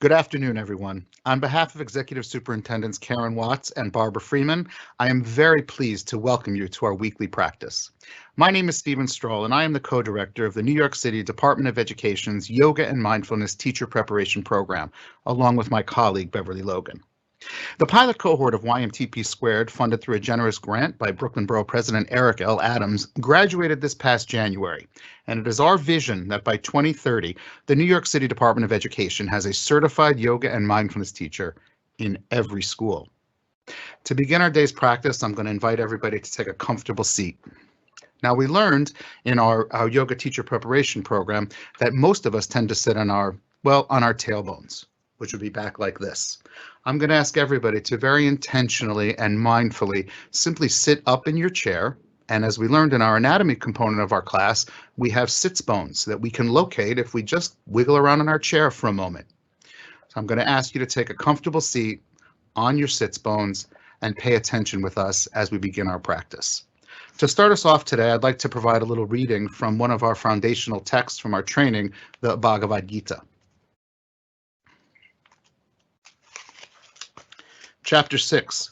Good afternoon, everyone. On behalf of Executive Superintendents Karen Watts and Barbara Freeman, I am very pleased to welcome you to our weekly practice. My name is Stephen Stroll, and I am the co-director of the New York City Department of Education's Yoga and Mindfulness Teacher Preparation Program, along with my colleague, Beverly Logan. The pilot cohort of YMTP², funded through a generous grant by Brooklyn Borough President Eric L. Adams, graduated this past January, and it is our vision that by 2030, the New York City Department of Education has a certified yoga and mindfulness teacher in every school. To begin our day's practice, I'm going to invite everybody to take a comfortable seat. Now, we learned in our yoga teacher preparation program that most of us tend to sit on our tailbones, which would be back like this. I'm going to ask everybody to very intentionally and mindfully simply sit up in your chair. And as we learned in our anatomy component of our class, we have sits bones that we can locate if we just wiggle around in our chair for a moment. So I'm going to ask you to take a comfortable seat on your sits bones and pay attention with us as we begin our practice. To start us off today, I'd like to provide a little reading from one of our foundational texts from our training, the Bhagavad Gita. Chapter 6,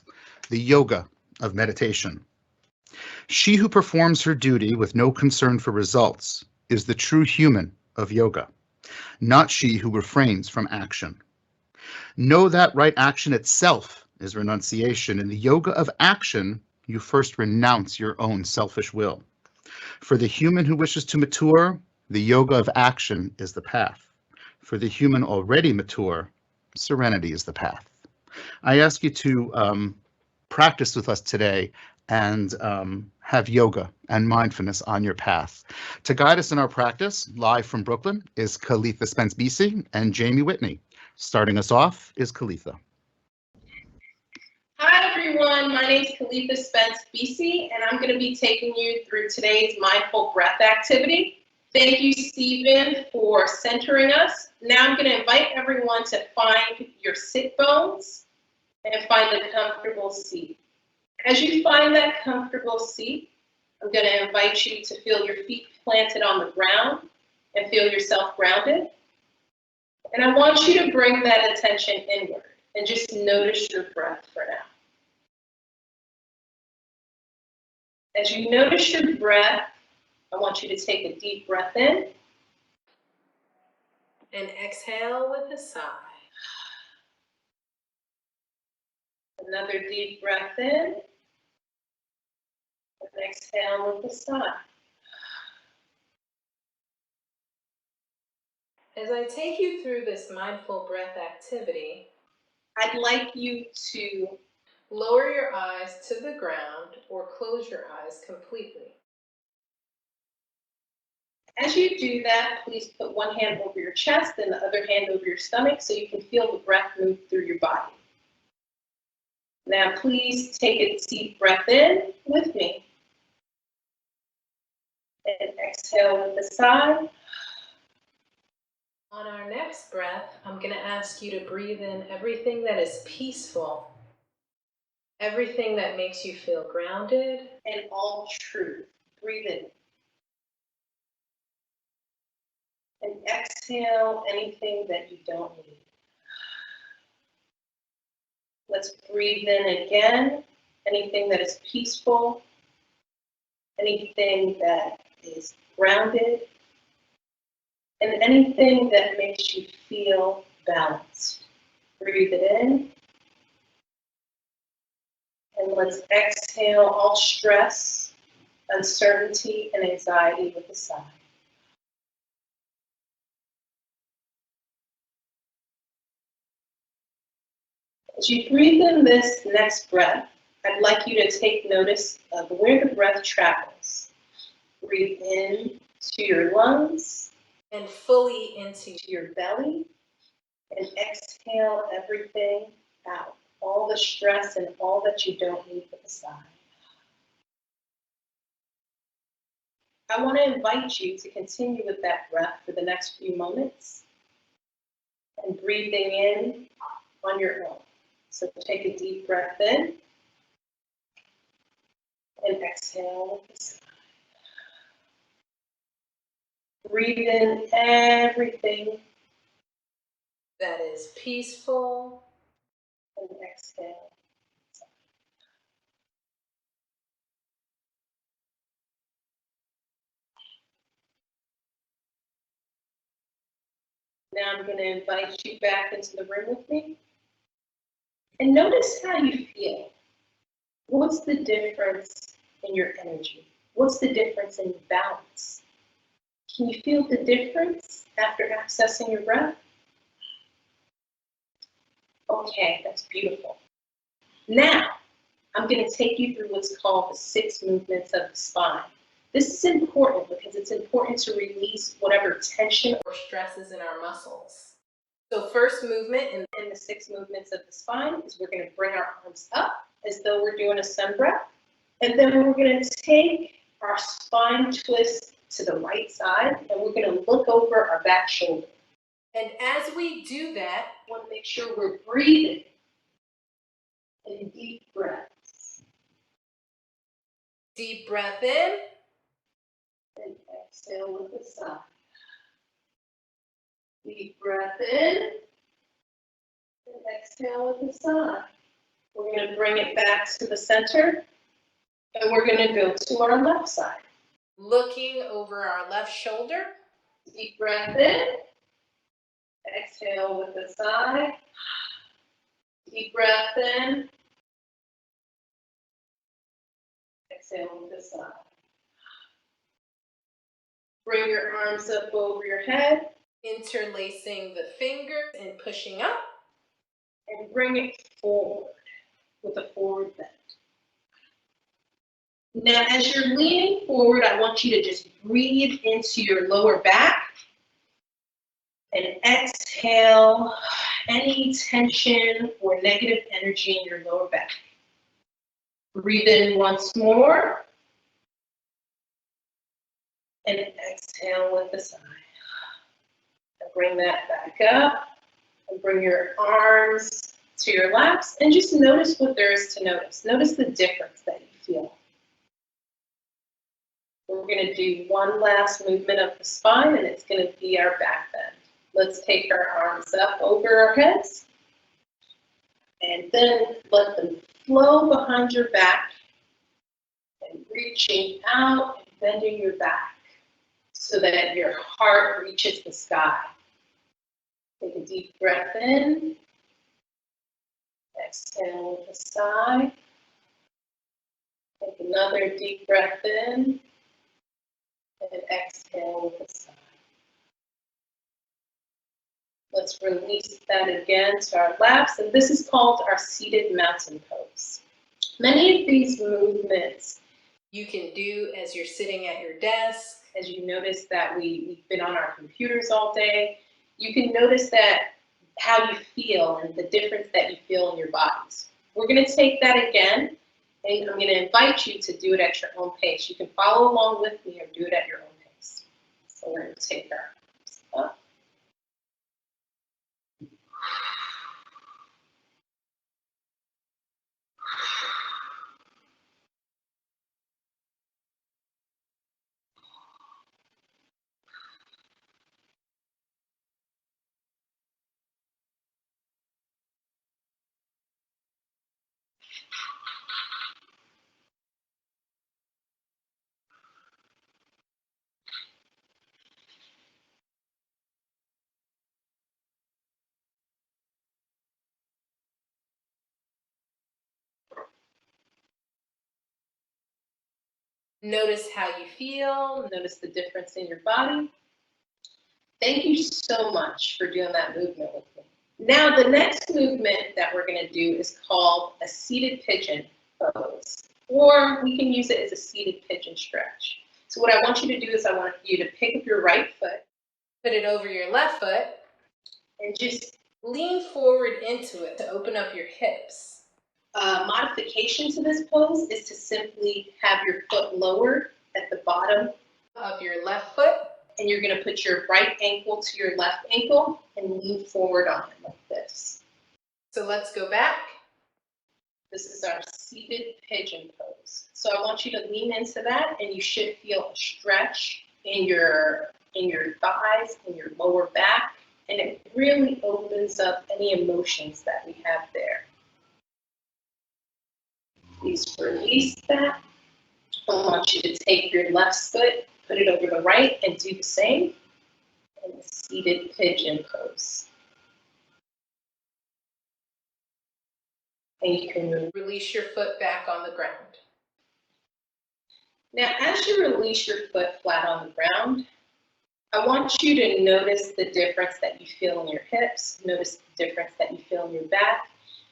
the Yoga of Meditation. She who performs her duty with no concern for results is the true human of yoga, not she who refrains from action. Know that right action itself is renunciation. In the yoga of action, you first renounce your own selfish will. For the human who wishes to mature, the yoga of action is the path. For the human already mature, serenity is the path. I ask you to practice with us today and have yoga and mindfulness on your path. To guide us in our practice, live from Brooklyn, is KelithaJamiPractice and Jamie Whitney. Starting us off is Kelitha. Hi everyone, my name is KelithaJamiPractice, and I'm going to be taking you through today's mindful breath activity. Thank you, Stephen, for centering us. Now I'm going to invite everyone to find your sit bones and find a comfortable seat. As you find that comfortable seat, I'm going to invite you to feel your feet planted on the ground and feel yourself grounded. And I want you to bring that attention inward and just notice your breath for now. As you notice your breath, I want you to take a deep breath in and exhale with a sigh. Another deep breath in and exhale with a sigh. As I take you through this mindful breath activity, I'd like you to lower your eyes to the ground or close your eyes completely. As you do that, please put one hand over your chest and the other hand over your stomach so you can feel the breath move through your body. Now please take a deep breath in with me. And exhale with a sigh. On our next breath, I'm going to ask you to breathe in everything that is peaceful, everything that makes you feel grounded, and all truth. Breathe in. And exhale anything that you don't need. Let's breathe in again, anything that is peaceful, anything that is grounded, and anything that makes you feel balanced. Breathe it in. And let's exhale all stress, uncertainty, and anxiety with a sigh. As you breathe in this next breath, I'd like you to take notice of where the breath travels. Breathe in to your lungs and fully into your belly, and exhale everything out, all the stress and all that you don't need with a sigh. I want to invite you to continue with that breath for the next few moments and breathing in on your own. So take a deep breath in and exhale with a sigh. Breathe in everything that is peaceful. And exhale. Now I'm going to invite you back into the room with me. And notice how you feel. What's the difference in your energy? What's the difference in your balance? Can you feel the difference after accessing your breath? Okay, that's beautiful. Now, I'm going to take you through what's called the 6 movements of the spine. This is important because it's important to release whatever tension or stresses in our muscles. So first movement in the 6 movements of the spine is we're going to bring our arms up as though we're doing a sun breath. And then we're going to take our spine twist to the right side and we're going to look over our back shoulder. And as we do that, we want to make sure we're breathing in deep breaths. Deep breath in and exhale with a sigh. Deep breath in and exhale with a sigh. We're going to bring it back to the center and we're going to go to our left side. Looking over our left shoulder. Deep breath in. Exhale with a sigh. Deep breath in. Exhale with a sigh. Bring your arms up over your head, interlacing the fingers and pushing up. And bring it forward with a forward bend. Now, as you're leaning forward, I want you to just breathe into your lower back. And exhale any tension or negative energy in your lower back. Breathe in once more. And exhale with a sigh. And bring that back up. And bring your arms to your laps. And just notice what there is to notice. Notice the difference that you feel. We're going to do one last movement of the spine, and it's going to be our back bend. Let's take our arms up over our heads. And then let them flow behind your back. And reaching out and bending your back so that your heart reaches the sky. Take a deep breath in. Exhale with a sigh. Take another deep breath in. And exhale with a sigh. Let's release that again to our laps. And this is called our seated mountain pose. Many of these movements you can do as you're sitting at your desk. As you notice that we've been on our computers all day, you can notice that how you feel and the difference that you feel in your bodies. We're going to take that again, and I'm going to invite you to do it at your own pace. You can follow along with me or do it at your own pace. So we're going to take our arms up. Notice how you feel. Notice the difference in your body. Thank you so much for doing that movement with me. Now, the next movement that we're going to do is called a seated pigeon pose, or we can use it as a seated pigeon stretch. So what I want you to do is I want you to pick up your right foot, put it over your left foot, and just lean forward into it to open up your hips. Modification to this pose is to simply have your foot lowered at the bottom of your left foot, and you're going to put your right ankle to your left ankle and lean forward on it like this. So let's go back. This is our seated pigeon pose. So I want you to lean into that, and you should feel a stretch in your thighs, in your lower back. and it really opens up any emotions that we have there. Please release that. I want you to take your left foot, put it over the right, and do the same in the seated pigeon pose. And you can release your foot back on the ground. Now, as you release your foot flat on the ground, I want you to notice the difference that you feel in your hips, notice the difference that you feel in your back,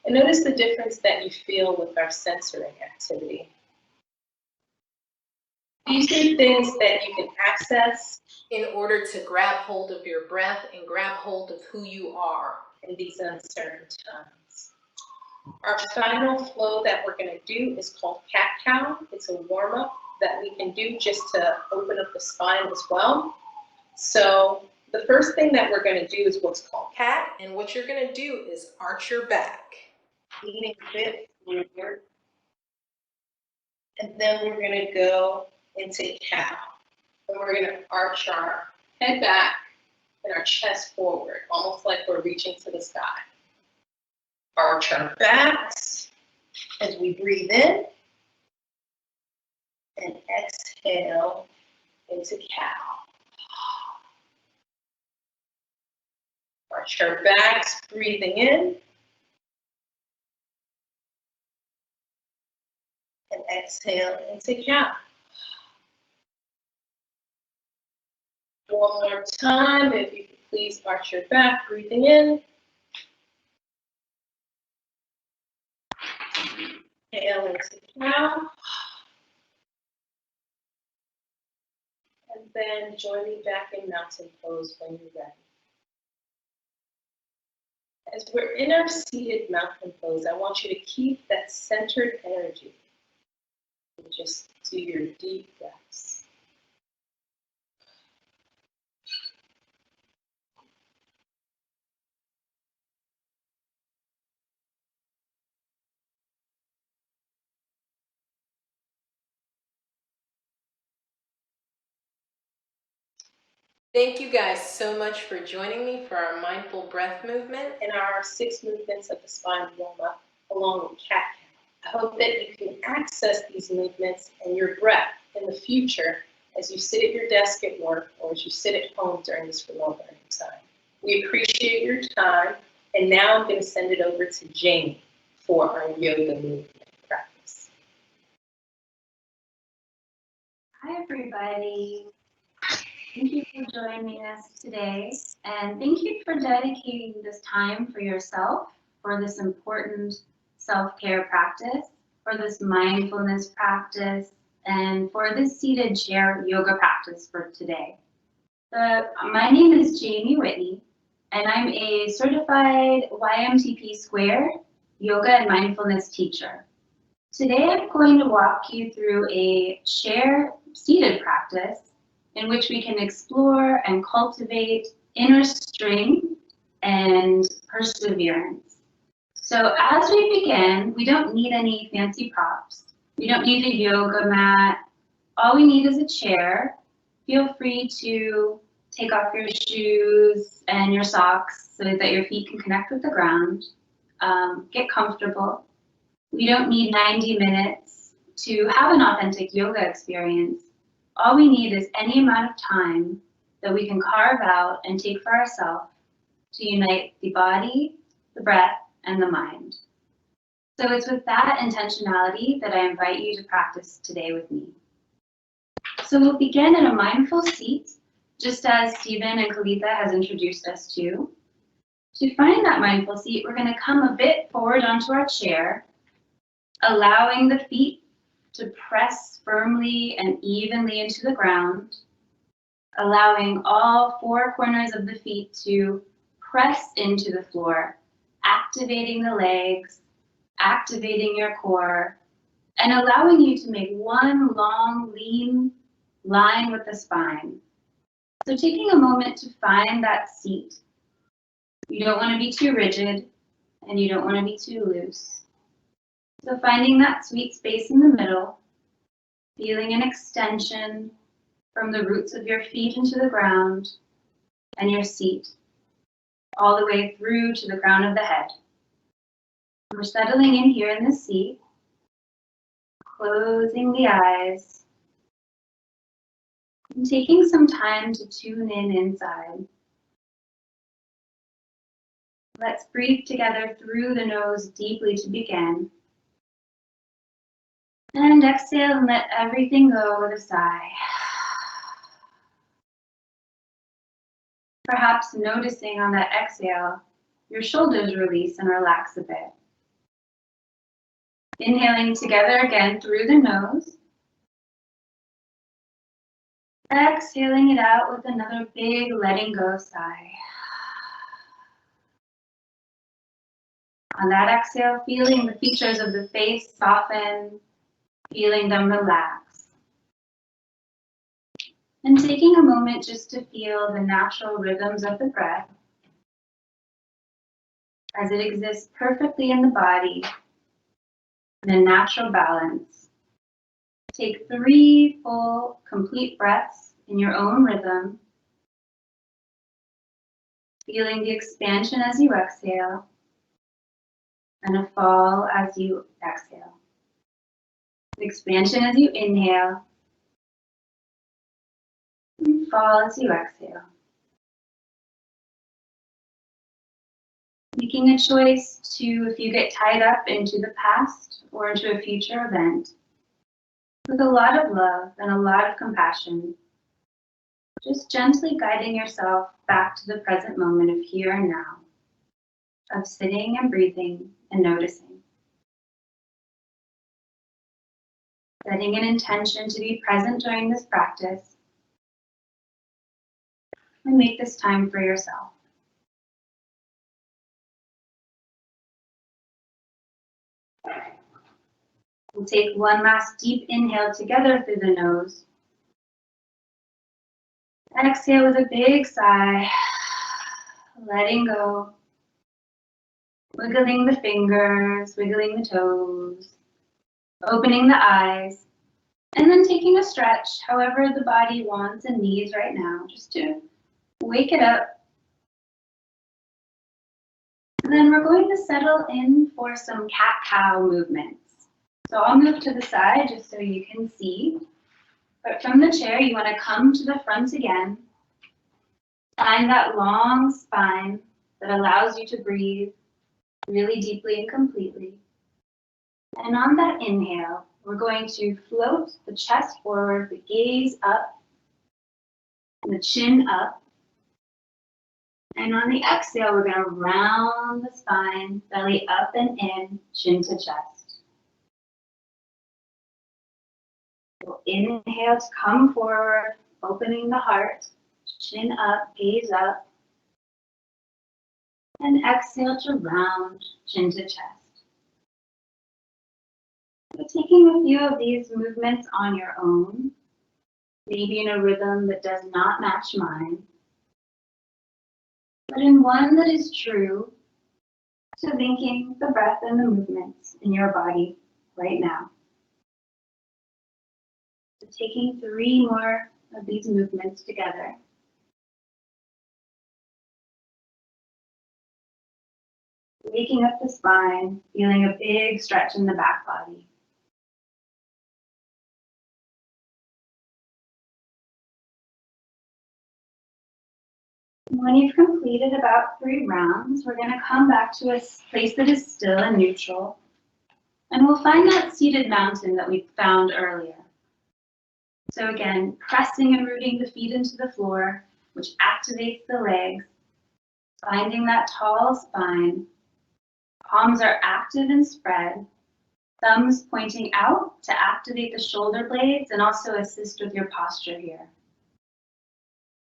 and notice the difference that you feel with our censoring activity. These are things that you can access in order to grab hold of your breath and grab hold of who you are in these uncertain times. Our final flow that we're going to do is called cat-cow. It's a warm-up that we can do just to open up the spine as well. So the first thing that we're going to do is what's called cat, and what you're going to do is arch your back, leaning a bit forward, and then we're going to go into cow. And we're going to arch our head back and our chest forward, almost like we're reaching to the sky. Arch our backs as we breathe in and exhale into cow. Arch our backs, breathing in and exhale into cow. One more time, if you could please arch your back, breathing in. Exhale into cow. And then join me back in mountain pose when you're ready. As we're in our seated mountain pose, I want you to keep that centered energy. And just do your deep breaths. Thank you guys so much for joining me for our mindful breath movement and our 6 movements of the spine warm-up along with cat-cow. I hope that you can access these movements and your breath in the future as you sit at your desk at work or as you sit at home during this remote learning time. We appreciate your time, and now I'm going to send it over to Jamie for our yoga movement practice. Hi, everybody. Thank you for joining us today, and thank you for dedicating this time for yourself, for this important self-care practice, for this mindfulness practice, and for this seated chair yoga practice for today. My name is Jamie Whitney, and I'm a certified YMTP² yoga and mindfulness teacher. Today I'm going to walk you through a chair seated practice in which we can explore and cultivate inner strength and perseverance. So as we begin, we don't need any fancy props. We don't need a yoga mat. All we need is a chair. Feel free to take off your shoes and your socks so that your feet can connect with the ground. Get comfortable. We don't need 90 minutes to have an authentic yoga experience. All we need is any amount of time that we can carve out and take for ourselves to unite the body, the breath, and the mind. So it's with that intentionality that I invite you to practice today with me. So we'll begin in a mindful seat, just as Stephen and Kelitha has introduced us to. To find that mindful seat, we're going to come a bit forward onto our chair, allowing the feet to press firmly and evenly into the ground, allowing all 4 corners of the feet to press into the floor, activating the legs, activating your core, and allowing you to make one long, lean line with the spine. So taking a moment to find that seat. You don't want to be too rigid, and you don't want to be too loose. So finding that sweet space in the middle, feeling an extension from the roots of your feet into the ground and your seat. all the way through to the crown of the head. We're settling in here in the seat, closing the eyes, and taking some time to tune in inside. Let's breathe together through the nose deeply to begin. And exhale and let everything go with a sigh. Perhaps noticing on that exhale, your shoulders release and relax a bit. Inhaling together again through the nose. Exhaling it out with another big letting go sigh. On that exhale, feeling the features of the face soften, feeling them relax. And taking a moment just to feel the natural rhythms of the breath as it exists perfectly in the body in a natural balance. Take 3 full, complete breaths in your own rhythm, feeling the expansion as you exhale and a fall as you exhale. Expansion as you inhale and fall as you exhale. Making a choice to, if you get tied up into the past or into a future event, with a lot of love and a lot of compassion, just gently guiding yourself back to the present moment of here and now, of sitting and breathing and noticing. Setting an intention to be present during this practice, and make this time for yourself. We'll take one last deep inhale together through the nose. Exhale with a big sigh, letting go, wiggling the fingers, wiggling the toes, opening the eyes, and then taking a stretch, however the body wants and needs right now, just to wake it up. And then we're going to settle in for some cat-cow movements. So I'll move to the side just so you can see. But from the chair, you want to come to the front again. Find that long spine that allows you to breathe really deeply and completely. And on that inhale, we're going to float the chest forward, the gaze up, and the chin up. And on the exhale, we're going to round the spine, belly up and in, chin to chest. We'll inhale to come forward, opening the heart, chin up, gaze up. And exhale to round, chin to chest. So taking a few of these movements on your own, maybe in a rhythm that does not match mine, but in one that is true to linking the breath and the movements in your body right now. So taking 3 more of these movements together. Waking up the spine, feeling a big stretch in the back body. When you've completed about 3 rounds, we're going to come back to a place that is still and neutral. And we'll find that seated mountain that we found earlier. So again, pressing and rooting the feet into the floor, which activates the legs, finding that tall spine. Palms are active and spread. Thumbs pointing out to activate the shoulder blades and also assist with your posture here.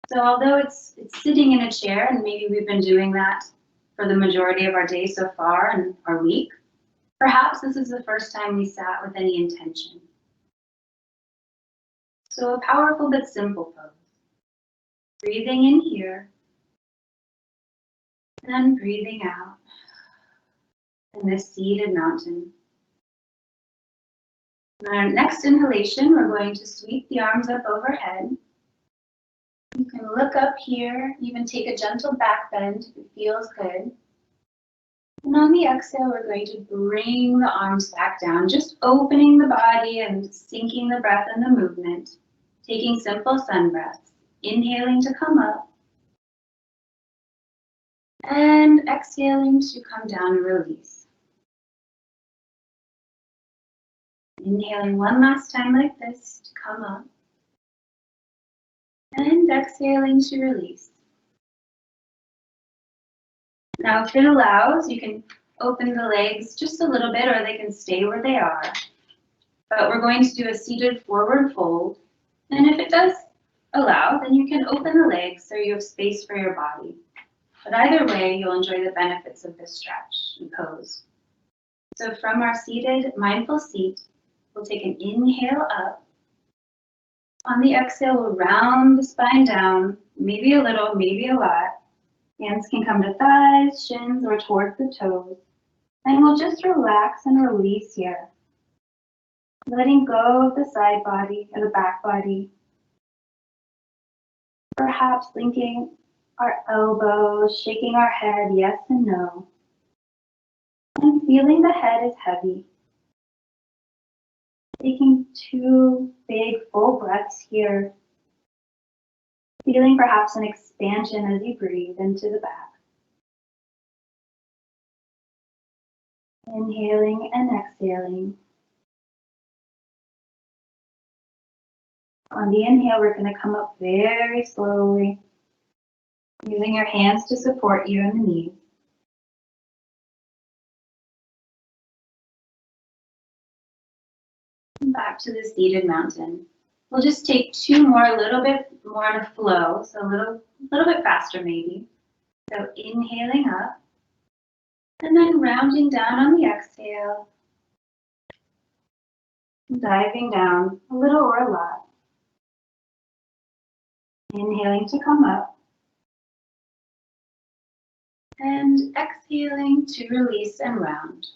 So although it's sitting in a chair, and maybe we've been doing that for the majority of our day so far and our week, perhaps this is the first time we sat with any intention. So a powerful but simple pose. Breathing in here, and breathing out in this seated mountain. On our next inhalation, we're going to sweep the arms up overhead. You can look up here, even take a gentle back bend if it feels good. And on the exhale, we're going to bring the arms back down, just opening the body and sinking the breath and the movement, taking simple sun breaths, inhaling to come up, and exhaling to come down and release. Inhaling one last time like this to come up, and exhaling to release. Now, if it allows, you can open the legs just a little bit, or they can stay where they are. But we're going to do a seated forward fold. And if it does allow, then you can open the legs so you have space for your body. But either way, you'll enjoy the benefits of this stretch and pose. So from our seated mindful seat, we'll take an inhale up. On the exhale, we'll round the spine down, maybe a little, maybe a lot. Hands can come to thighs, shins, or towards the toes. And we'll just relax and release here. Letting go of the side body or the back body. Perhaps linking our elbows, shaking our head yes and no. And feeling the head is heavy. Taking 2 big full breaths here. Feeling perhaps an expansion as you breathe into the back. Inhaling and exhaling. On the inhale, we're going to come up very slowly, using your hands to support you in the knees. And back to the seated mountain. We'll just take 2 more, a little bit more in a flow, so a little bit faster maybe. So inhaling up, and then rounding down on the exhale, diving down a little or a lot. Inhaling to come up, and exhaling to release and round.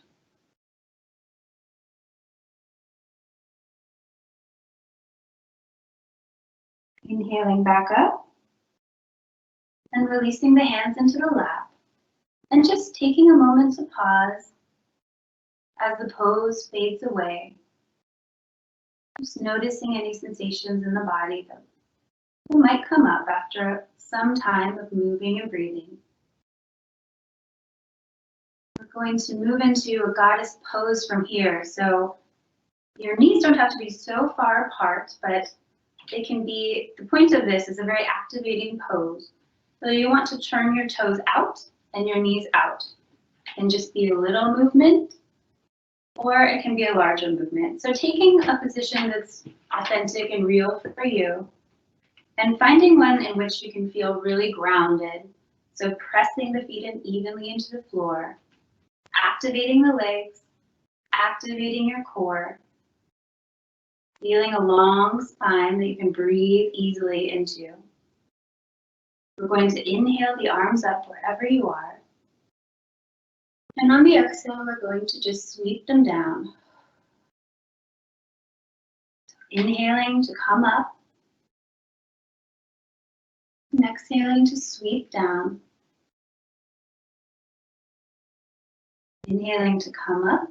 Inhaling back up, and releasing the hands into the lap, and just taking a moment to pause as the pose fades away. Just noticing any sensations in the body that might come up after some time of moving and breathing. We're going to move into a goddess pose from here. So your knees don't have to be so far apart, but they can be, the point of this is a very activating pose. So you want to turn your toes out and your knees out. It can just be a little movement, or it can be a larger movement. So taking a position that's authentic and real for you, and finding one in which you can feel really grounded. So pressing the feet in evenly into the floor, activating the legs, activating your core, feeling a long spine that you can breathe easily into. We're going to inhale the arms up wherever you are. And on the exhale, we're going to just sweep them down. Inhaling to come up. And exhaling to sweep down. Inhaling to come up.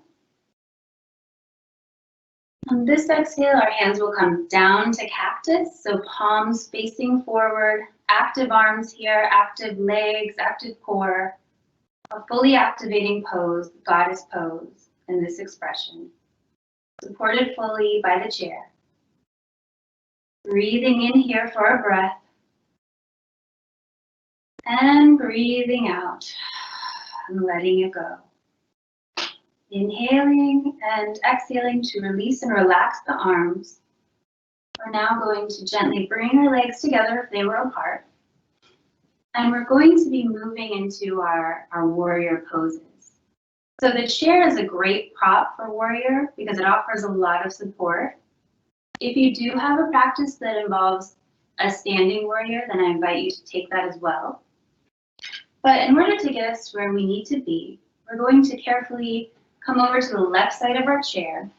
On this exhale, our hands will come down to cactus, so palms facing forward, active arms here, active legs, active core, a fully activating pose, goddess pose in this expression, supported fully by the chair. Breathing in here for a breath, and breathing out, and letting it go. Inhaling and exhaling to release and relax the arms. We're now going to gently bring our legs together if they were apart. And we're going to be moving into our warrior poses. So the chair is a great prop for warrior because it offers a lot of support. If you do have a practice that involves a standing warrior, then I invite you to take that as well. But in order to get us where we need to be, we're going to carefully come over to the left side of our chair.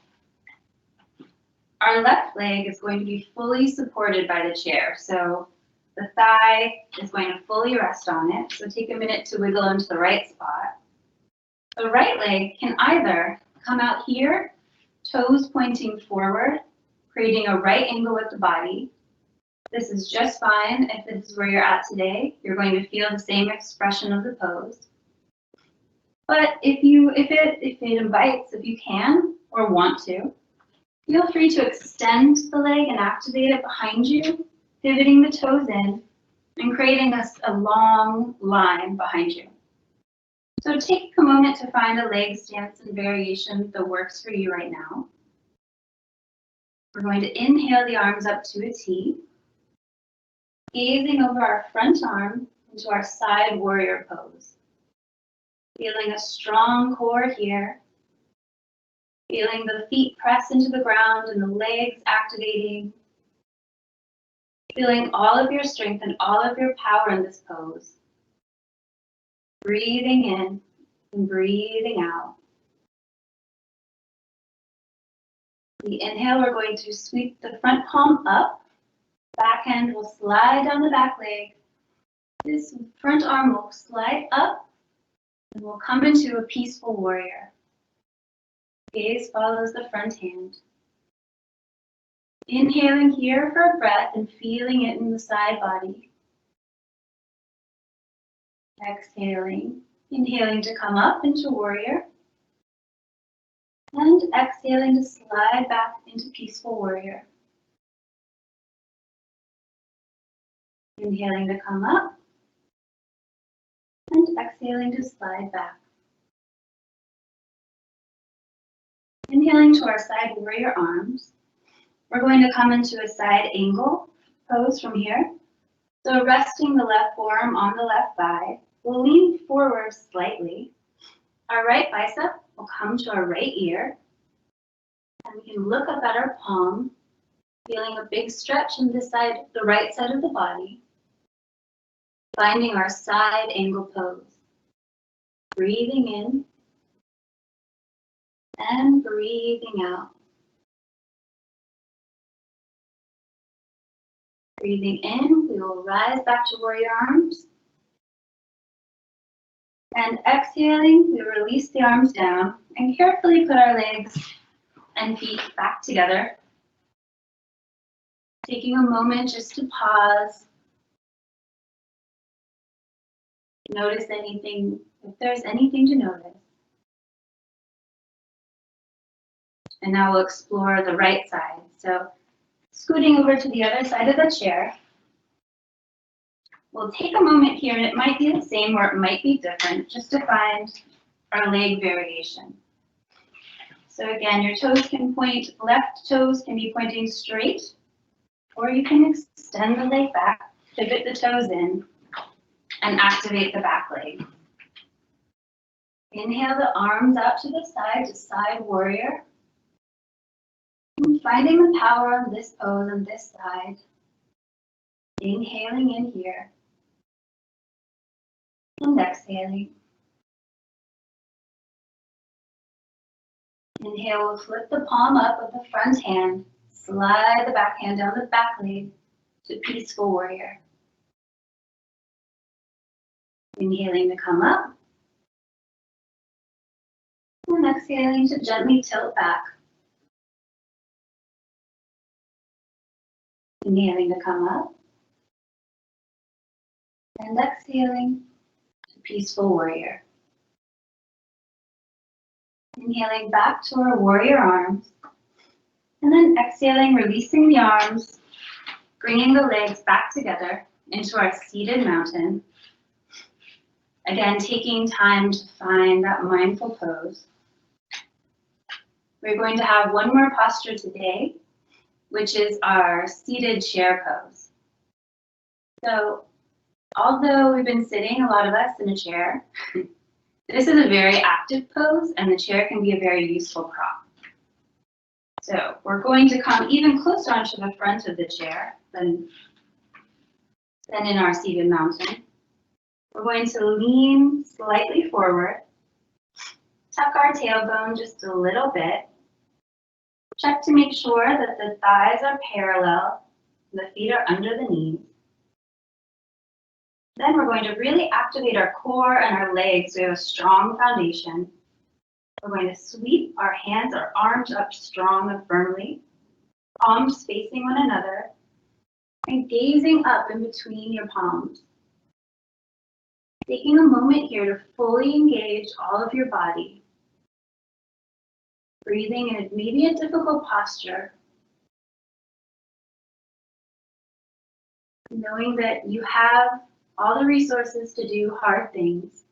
Our left leg is going to be fully supported by the chair. So The thigh is going to fully rest on it, so take a minute to wiggle into the right spot. The right leg can either come out here, toes pointing forward, creating a right angle with the body. This is just fine if this is where you're at today. You're going to feel the same expression of the pose. But if it invites, if you can or want to, feel free to extend the leg and activate it behind you, pivoting the toes in and creating a long line behind you. So take a moment to find a leg stance and variation that works for you right now. We're going to inhale the arms up to a T, gazing over our front arm into our side warrior pose. Feeling a strong core here. Feeling the feet press into the ground and the legs activating. Feeling all of your strength and all of your power in this pose. Breathing in and breathing out. The inhale, we're going to sweep the front palm up. Back hand will slide down the back leg. This front arm will slide up and we'll come into a peaceful warrior. Gaze follows the front hand. Inhaling here for a breath and feeling it in the side body. Exhaling, inhaling to come up into warrior. And exhaling to slide back into peaceful warrior. Inhaling to come up. And exhaling to slide back. Inhaling to our side warrior arms. We're going to come into a side angle pose from here. So resting the left forearm on the left thigh, we'll lean forward slightly. Our right bicep will come to our right ear. And we can look up at our palm, feeling a big stretch in this side, the right side of the body. Finding our side angle pose. Breathing in and breathing out. Breathing in, we will rise back to warrior arms. And exhaling, we release the arms down and carefully put our legs and feet back together. Taking a moment just to pause. Notice anything, if there's anything to notice. And now we'll explore the right side. So scooting over to the other side of the chair. We'll take a moment here, and it might be the same or it might be different, just to find our leg variation. So again, your toes can point, left toes can be pointing straight, or you can extend the leg back, pivot the toes in, and activate the back leg. Inhale the arms out to the side warrior. And finding the power on this pose on this side. Inhaling in here. And exhaling. Inhale, we'll flip the palm up with the front hand. Slide the back hand down the back leg to peaceful warrior. Inhaling to come up. And exhaling to gently tilt back. Inhaling to come up. And exhaling to peaceful warrior. Inhaling back to our warrior arms. And then exhaling, releasing the arms, bringing the legs back together into our seated mountain. Again, taking time to find that mindful pose. We're going to have one more posture today, which is our seated chair pose. So, although we've been sitting, a lot of us, in a chair, this is a very active pose, and the chair can be a very useful prop. So we're going to come even closer onto the front of the chair than in our seated mountain. We're going to lean slightly forward, tuck our tailbone just a little bit, check to make sure that the thighs are parallel, the feet are under the knees. Then we're going to really activate our core and our legs so we have a strong foundation. We're going to sweep our hands, our arms up strong and firmly, palms facing one another, and gazing up in between your palms. Taking a moment here to fully engage all of your body. Breathing in maybe a difficult posture. Knowing that you have all the resources to do hard things.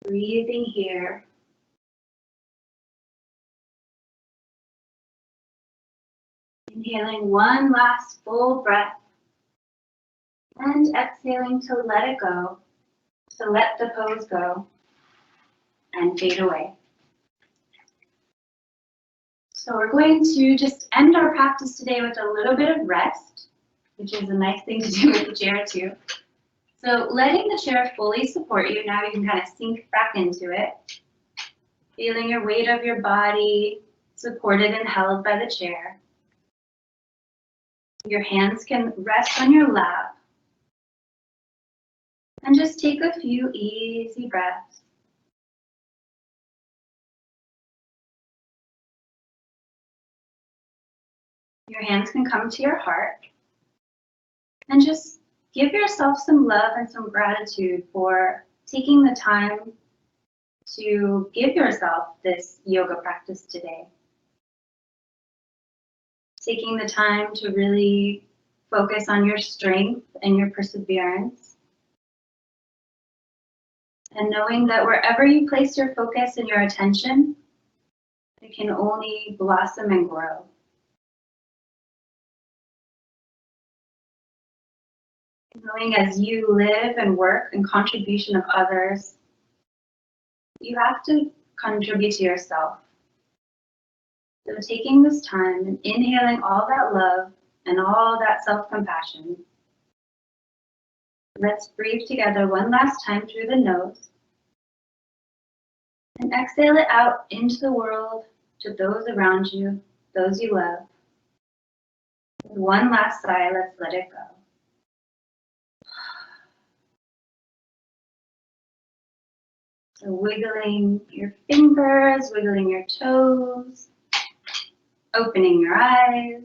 Breathing here. Inhaling one last full breath. And exhaling to let it go, to let the pose go and fade away. So we're going to just end our practice today with a little bit of rest, which is a nice thing to do with the chair too. So letting the chair fully support you, now you can kind of sink back into it. Feeling your weight of your body supported and held by the chair. Your hands can rest on your lap. And just take a few easy breaths. Your hands can come to your heart. And just give yourself some love and some gratitude for taking the time to give yourself this yoga practice today. Taking the time to really focus on your strength and your perseverance. And knowing that wherever you place your focus and your attention, it can only blossom and grow. Knowing as you live and work in contribution of others, you have to contribute to yourself. So taking this time and inhaling all that love and all that self-compassion. Let's breathe together one last time through the nose. And exhale it out into the world, to those around you, those you love. With one last sigh, let's let it go. So wiggling your fingers, wiggling your toes, opening your eyes.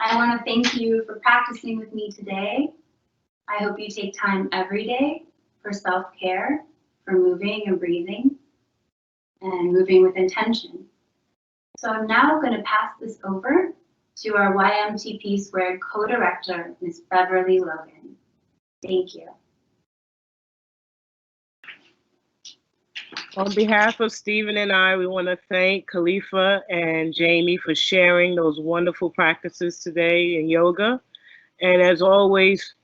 I want to thank you for practicing with me today. I hope you take time every day for self-care, for moving and breathing, and moving with intention. So I'm now going to pass this over to our YMTP² co-director, Ms. Beverly Logan. Thank you. On behalf of Stephen and I, we want to thank Kelitha and Jamie for sharing those wonderful practices today in yoga. And as always,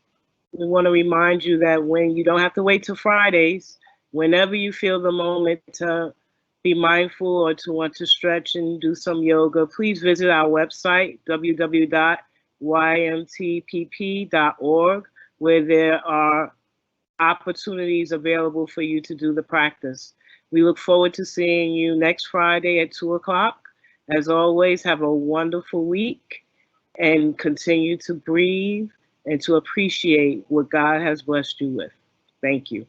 we want to remind you that when you don't have to wait till Fridays, whenever you feel the moment to be mindful or to want to stretch and do some yoga, please visit our website, www.ymtpp.org, where there are opportunities available for you to do the practice. We look forward to seeing you next Friday at 2 o'clock. As always, have a wonderful week and continue to breathe and to appreciate what God has blessed you with. Thank you.